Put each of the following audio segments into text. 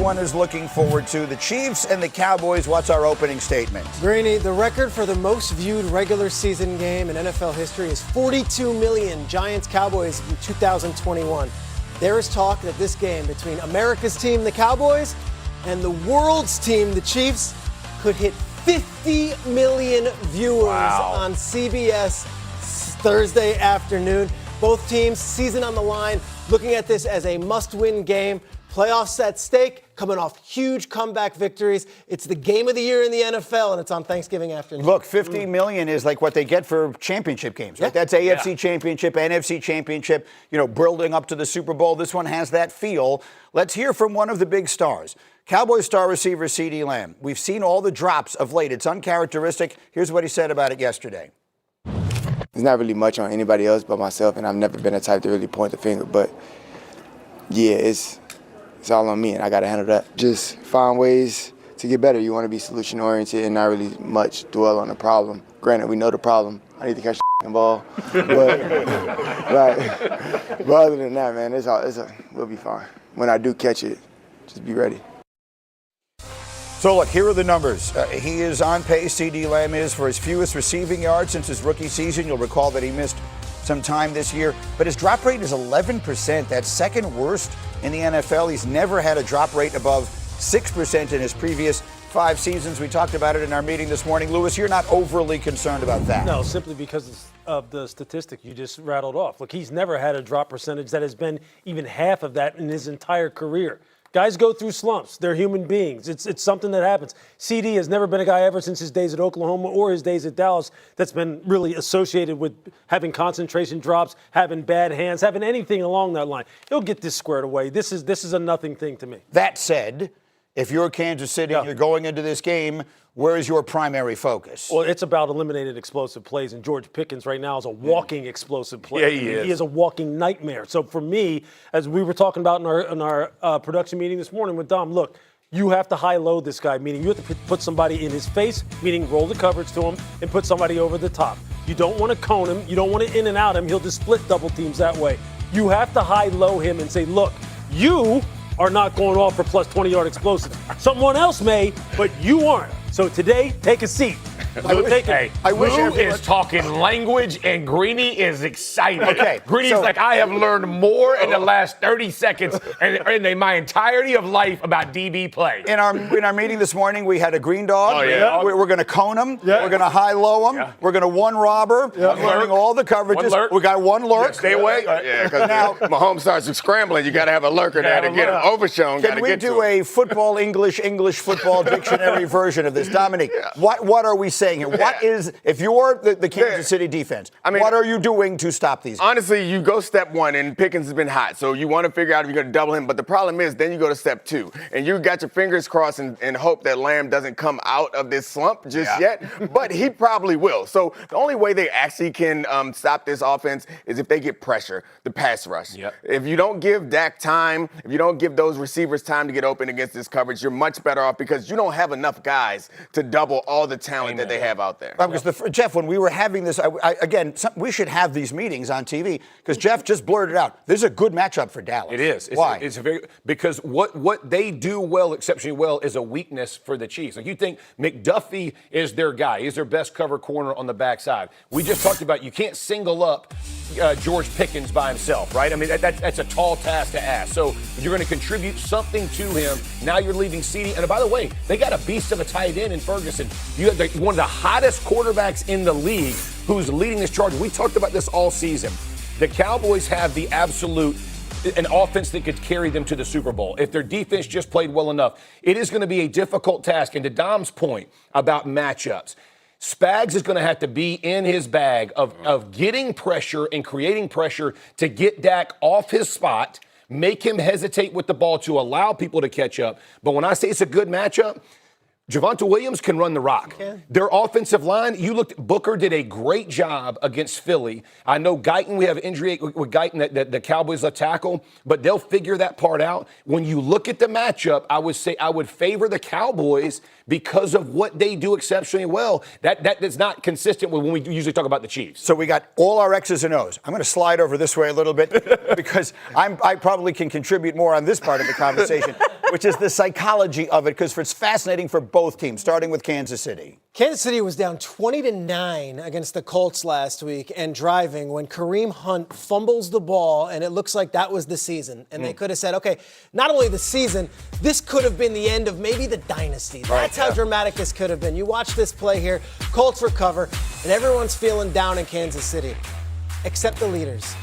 everyone is looking forward to. The Chiefs and the Cowboys. What's our opening statement? Greeny, the record for the most viewed regular season game in NFL history is 42 million Giants-Cowboys in 2021. There is talk that this game between America's team, the Cowboys, and the world's team, the Chiefs, could hit 50 million viewers on CBS Thursday afternoon. Both teams, season on the line, looking at this as a must-win game. Playoffs at stake, coming off huge comeback victories. It's the game of the year in the NFL, and it's on Thanksgiving afternoon. Look, 50 million is like what they get for championship games, right? That's AFC Championship, NFC Championship, building up to the Super Bowl. This one has that feel. Let's hear from one of the big stars. Cowboys star receiver CeeDee Lamb. We've seen all the drops of late. It's uncharacteristic. Here's what he said about it yesterday. There's not really much on anybody else but myself, and I've never been the type to really point the finger. But, yeah, it's all on me, and I got to handle that. Just find ways to get better. You want to be solution-oriented and not really much dwell on the problem. Granted, we know the problem. I need to catch the ball. But other than that, man, we'll be fine. When I do catch it, just be ready. So, look, here are the numbers. He is on pace, CeeDee Lamb is, for his fewest receiving yards since his rookie season. You'll recall that he missed some time this year. But his drop rate is 11%. That's second worst in the NFL. He's never had a drop rate above 6% in his previous 5 seasons. We talked about it in our meeting this morning. Lewis, you're not overly concerned about that. No, simply because of the statistic you just rattled off. Look, he's never had a drop percentage that has been even half of that in his entire career. Guys go through slumps. They're human beings. It's something that happens. CeeDee has never been a guy ever since his days at Oklahoma or his days at Dallas that's been really associated with having concentration drops, having bad hands, having anything along that line. He'll get this squared away. This is a nothing thing to me. That said, if you're Kansas City and you're going into this game, where is your primary focus? Well, it's about eliminating explosive plays, and George Pickens right now is a walking explosive play. Yeah, he is. He is a walking nightmare. So for me, as we were talking about in our production meeting this morning with Dom, look, you have to high-load this guy, meaning you have to put somebody in his face, meaning roll the coverage to him, and put somebody over the top. You don't want to cone him. You don't want to in and out him. He'll just split double teams that way. You have to high-low him and say, look, you are not going off for plus 20-yard explosives. Someone else may, but you aren't. So today, take a seat. Lou is talking language, and Greeny is excited. Okay, Greeny's like, I have learned more in the last 30 seconds and in my entirety of life about DB play. In our meeting this morning, we had a green dog. Oh, yeah. We're going to cone him. Yeah. We're going to high-low him. Yeah. We're going to one robber. Yeah. Learning all the coverages. We got one lurk. Yeah, stay away. Yeah, because now Mahomes starts scrambling. You got to have a lurker there to get him overshown. Can we do a football English football dictionary version of this? Dominic, what are we saying here? What is, if you're the Kansas City defense, what are you doing to stop these guys? Honestly, you go step 1, and Pickens has been hot, so you want to figure out if you're going to double him. But the problem is, then you go to step 2, and you got your fingers crossed and hope that Lamb doesn't come out of this slump just yet. But he probably will. So the only way they actually can stop this offense is if they get pressure, the pass rush. Yep. If you don't give Dak time, if you don't give those receivers time to get open against this coverage, you're much better off because you don't have enough guys to double all the talent that they have out there. Because Jeff, when we were having this, we should have these meetings on TV because Jeff just blurted out, this is a good matchup for Dallas. It is. Why? It's because what they do well, exceptionally well, is a weakness for the Chiefs. Like you think McDuffie is their guy. He's their best cover corner on the backside. We just talked about you can't single up George Pickens by himself, right? I mean, that's a tall task to ask. So you're going to contribute something to him. Now you're leaving CeeDee. And by the way, they got a beast of a tight end in Ferguson. You have one of the hottest quarterbacks in the league who's leading this charge. We talked about this all season. The Cowboys have the absolute an offense that could carry them to the Super Bowl. If their defense just played well enough, it is going to be a difficult task. And to Dom's point about matchups, Spags is going to have to be in his bag of getting pressure and creating pressure to get Dak off his spot, make him hesitate with the ball to allow people to catch up. But when I say it's a good matchup, Javonte Williams can run the rock. Their offensive line, Booker did a great job against Philly. I know Guyton, we have injury with Guyton that the Cowboys left tackle, but they'll figure that part out. When you look at the matchup, I would say I would favor the Cowboys because of what they do exceptionally well. That is not consistent with when we usually talk about the Chiefs. So we got all our X's and O's. I'm going to slide over this way a little bit because I probably can contribute more on this part of the conversation. which is the psychology of it, because it's fascinating for both teams, starting with Kansas City. Kansas City was down 20-9 against the Colts last week and driving when Kareem Hunt fumbles the ball, and it looks like that was the season. And they could have said, okay, not only the season, this could have been the end of maybe the dynasty. That's how dramatic this could have been. You watch this play here, Colts recover, and everyone's feeling down in Kansas City, except the leaders.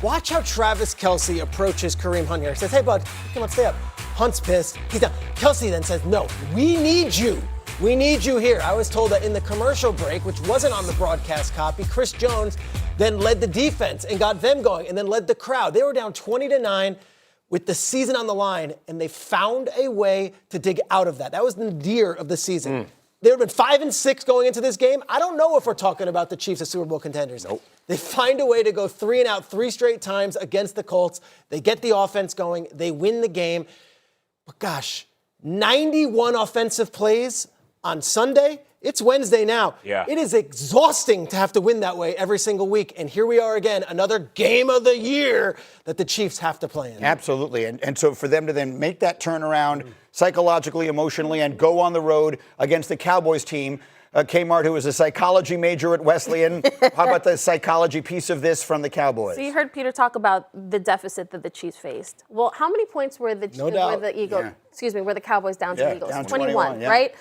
Watch how Travis Kelce approaches Kareem Hunt here. He says, hey, bud, come on, stay up. Hunt's pissed. He's down. Kelce then says, no, we need you. We need you here. I was told that in the commercial break, which wasn't on the broadcast copy, Chris Jones then led the defense and got them going and then led the crowd. They were down 20-9 with the season on the line, and they found a way to dig out of that. That was the nadir of the season. They would have been 5-6 going into this game. I don't know if we're talking about the Chiefs as Super Bowl contenders. Nope. They find a way to go 3 and out 3 straight times against the Colts. They get the offense going. They win the game. But gosh, 91 offensive plays on Sunday. It's Wednesday now. Yeah. It is exhausting to have to win that way every single week. And here we are again, another game of the year that the Chiefs have to play in. Absolutely. And so for them to then make that turnaround psychologically, emotionally, and go on the road against the Cowboys team, Kmart, who is a psychology major at Wesleyan. How about the psychology piece of this from the Cowboys? So you heard Peter talk about the deficit that the Chiefs faced. Well, how many points were the No doubt. were the Cowboys down to the Eagles? Down 21, right?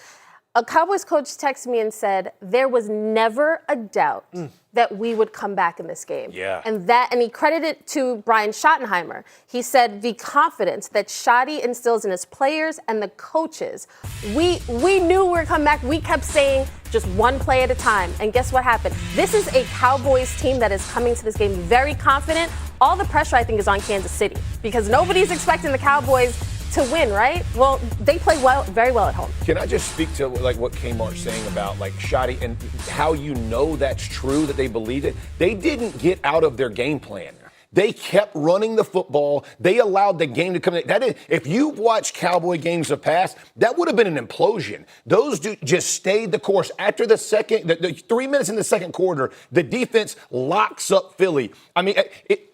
A Cowboys coach texted me and said there was never a doubt that we would come back in this game. Yeah. And he credited it to Brian Schottenheimer. He said the confidence that Schotty instills in his players and the coaches. We knew we were coming back. We kept saying just one play at a time. And guess what happened? This is a Cowboys team that is coming to this game very confident. All the pressure, I think, is on Kansas City because nobody's expecting the Cowboys to win, right? Well, they play very well at home. Can I just speak to like what Kmart's saying about like Shotty and how you know that's true, that they believe it? They didn't get out of their game plan. They kept running the football. They allowed the game to come in. If you've watched Cowboy games of past, that would have been an implosion. Those dudes just stayed the course. After the 3 minutes in the second quarter, the defense locks up Philly. I mean,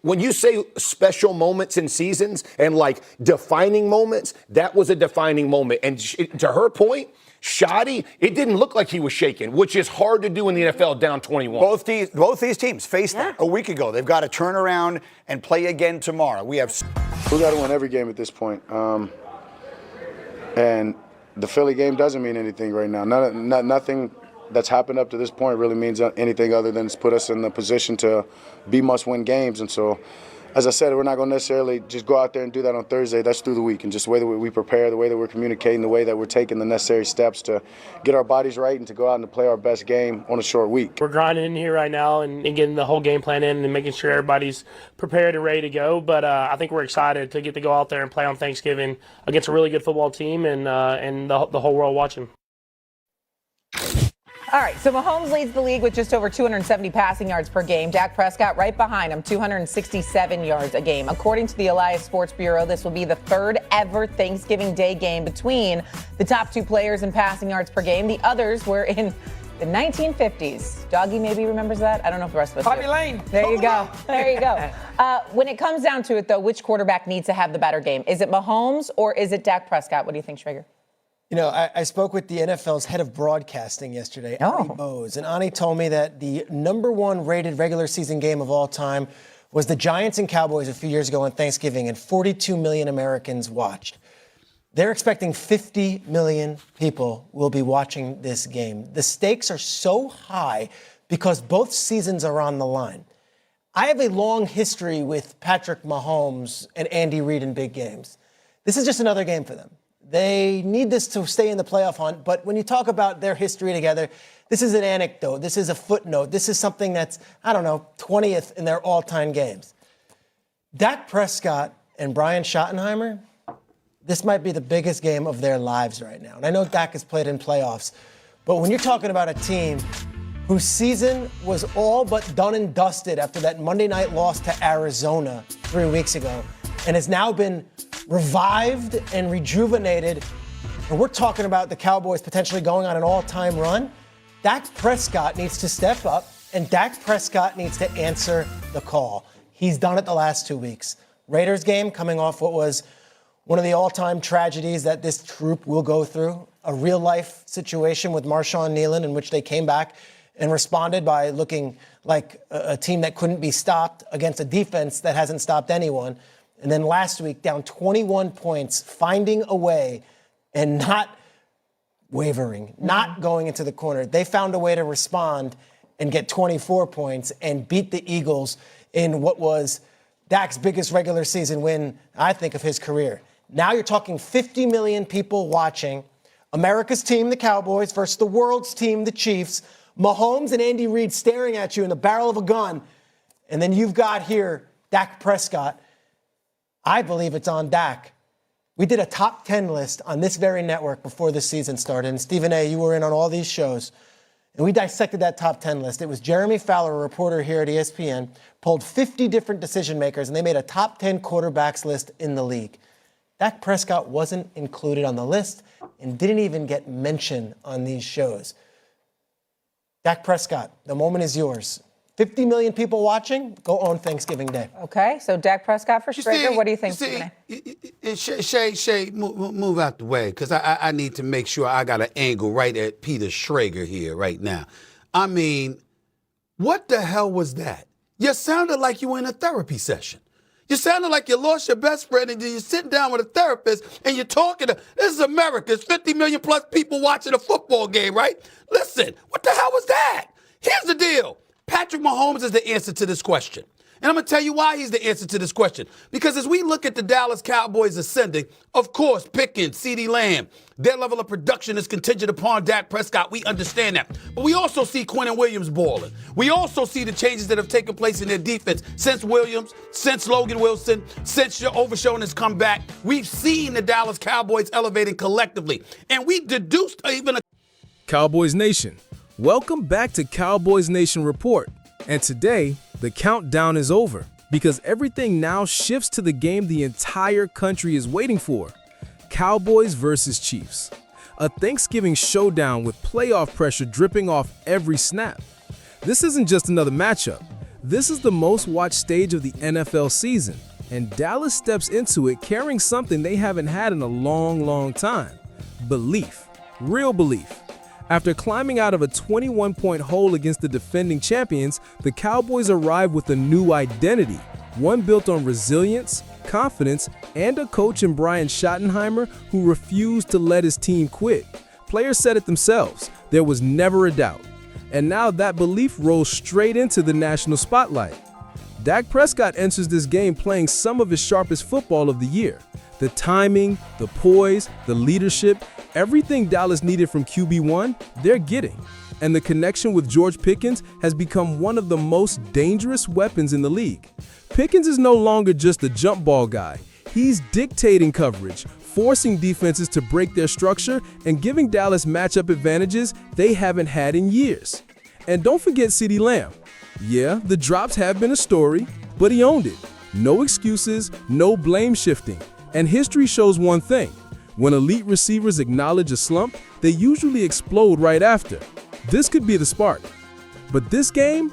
when you say special moments in seasons and like defining moments, that was a defining moment. And to her point, Shoddy, it didn't look like he was shaking, which is hard to do in the NFL down 21. Both these teams faced that a week ago. They've got to turn around and play again tomorrow. We got to win every game at this point. And the Philly game doesn't mean anything right now. Nothing that's happened up to this point really means anything other than it's put us in the position to be must-win games. And so, as I said, we're not going to necessarily just go out there and do that on Thursday. That's through the week. And just the way that we prepare, the way that we're communicating, the way that we're taking the necessary steps to get our bodies right and to go out and to play our best game on a short week. We're grinding in here right now and getting the whole game plan in and making sure everybody's prepared and ready to go. But I think we're excited to get to go out there and play on Thanksgiving against a really good football team and the whole world watching. All right, so Mahomes leads the league with just over 270 passing yards per game. Dak Prescott right behind him, 267 yards a game. According to the Elias Sports Bureau, this will be the third ever Thanksgiving Day game between the top two players in passing yards per game. The others were in the 1950s. Doggy maybe remembers that. I don't know if the rest of us Bobby do. Lane. There you go. There you go. When it comes down to it, though, which quarterback needs to have the better game? Is it Mahomes or is it Dak Prescott? What do you think, Schrager? You know, I spoke with the NFL's head of broadcasting yesterday, Ani Bose, and Ani told me that the #1 rated regular season game of all time was the Giants and Cowboys a few years ago on Thanksgiving, and 42 million Americans watched. They're expecting 50 million people will be watching this game. The stakes are so high because both seasons are on the line. I have a long history with Patrick Mahomes and Andy Reid in big games. This is just another game for them. They need this to stay in the playoff hunt, but when you talk about their history together, this is an anecdote, this is a footnote, this is something that's, 20th in their all-time games. Dak Prescott and Brian Schottenheimer, this might be the biggest game of their lives right now. And I know Dak has played in playoffs, but when you're talking about a team whose season was all but done and dusted after that Monday night loss to Arizona 3 weeks ago, and has now been revived and rejuvenated, and we're talking about the Cowboys potentially going on an all-time run, Dak Prescott needs to step up, and Dak Prescott needs to answer the call. He's done it the last 2 weeks. Raiders game coming off what was one of the all-time tragedies that this group will go through, a real-life situation with Marshawn Nealon in which they came back and responded by looking like a team that couldn't be stopped against a defense that hasn't stopped anyone. And then last week, down 21 points, finding a way and not wavering, not going into the corner. They found a way to respond and get 24 points and beat the Eagles in what was Dak's biggest regular season win, I think, of his career. Now you're talking 50 million people watching. America's team, the Cowboys, versus the world's team, the Chiefs. Mahomes and Andy Reid staring at you in the barrel of a gun. And then you've got here Dak Prescott. I believe it's on Dak. We did a top 10 list on this very network before the season started. And Stephen A., you were in on all these shows. And we dissected that top 10 list. It was Jeremy Fowler, a reporter here at ESPN, pulled 50 different decision makers, and they made a top 10 quarterbacks list in the league. Dak Prescott wasn't included on the list and didn't even get mentioned on these shows. Dak Prescott, the moment is yours. 50 million people watching, go on Thanksgiving Day. Okay, so Dak Prescott for Strager. What do you think, Shay, move out the way, because I need to make sure I got an angle right at Peter Schrager here right now. I mean, what the hell was that? You sounded like you were in a therapy session. You sounded like you lost your best friend and you're sitting down with a therapist and you're talking to, this is America. There's 50 million plus people watching a football game, right? Listen, what the hell was that? Here's the deal. Patrick Mahomes is the answer to this question. And I'm going to tell you why he's the answer to this question. Because as we look at the Dallas Cowboys ascending, of course, Pickens, CeeDee Lamb, their level of production is contingent upon Dak Prescott. We understand that. But we also see Quinnen Williams balling. We also see the changes that have taken place in their defense since Williams, since Logan Wilson, since Overshown has come back. We've seen the Dallas Cowboys elevating collectively. And we deduced even a... Cowboys Nation, welcome back to Cowboys Nation Report. And today, the countdown is over because everything now shifts to the game the entire country is waiting for. Cowboys versus Chiefs. A Thanksgiving showdown with playoff pressure dripping off every snap. This isn't just another matchup. This is the most watched stage of the NFL season, and Dallas steps into it carrying something they haven't had in a long time. Belief. Real belief. After climbing out of a 21-point hole against the defending champions, the Cowboys arrive with a new identity, one built on resilience, confidence, and a coach in Brian Schottenheimer who refused to let his team quit. Players said it themselves, there was never a doubt. And now that belief rolls straight into the national spotlight. Dak Prescott enters this game playing some of his sharpest football of the year. The timing, the poise, the leadership, everything Dallas needed from QB1, they're getting. And the connection with George Pickens has become one of the most dangerous weapons in the league. Pickens is no longer just a jump ball guy. He's dictating coverage, forcing defenses to break their structure, and giving Dallas matchup advantages they haven't had in years. And don't forget CeeDee Lamb. Yeah, the drops have been a story, but he owned it. No excuses, no blame shifting. And history shows one thing. When elite receivers acknowledge a slump, they usually explode right after. This could be the spark. But this game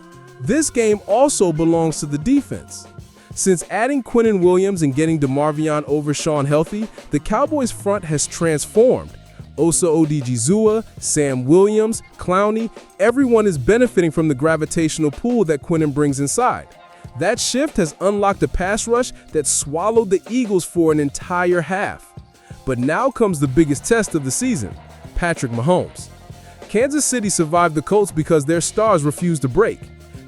also belongs to the defense. Since adding Quinnen Williams and getting DeMarvion Overshown healthy, the Cowboys front has transformed. Osa Odigizua, Sam Williams, Clowney, everyone is benefiting from the gravitational pull that Quinnen brings inside. That shift has unlocked a pass rush that swallowed the Eagles for an entire half. But now comes the biggest test of the season, Patrick Mahomes. Kansas City survived the Colts because their stars refused to break.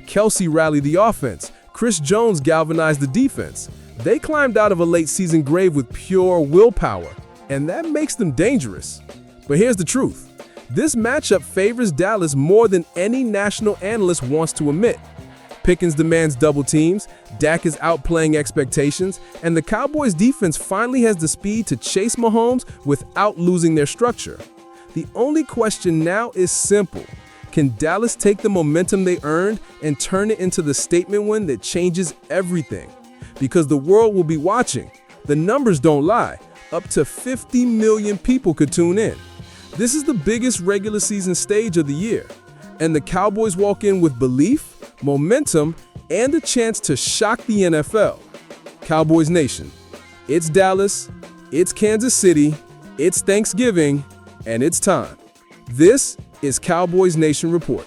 Kelsey rallied the offense. Chris Jones galvanized the defense. They climbed out of a late season grave with pure willpower, and that makes them dangerous. But here's the truth. This matchup favors Dallas more than any national analyst wants to admit. Pickens demands double teams, Dak is outplaying expectations, and the Cowboys defense finally has the speed to chase Mahomes without losing their structure. The only question now is simple. Can Dallas take the momentum they earned and turn it into the statement win that changes everything? Because the world will be watching. The numbers don't lie. Up to 50 million people could tune in. This is the biggest regular season stage of the year, and the Cowboys walk in with belief, momentum, and a chance to shock the NFL. Cowboys Nation, it's Dallas, It's Kansas City, it's Thanksgiving, and it's time. This is Cowboys Nation Report.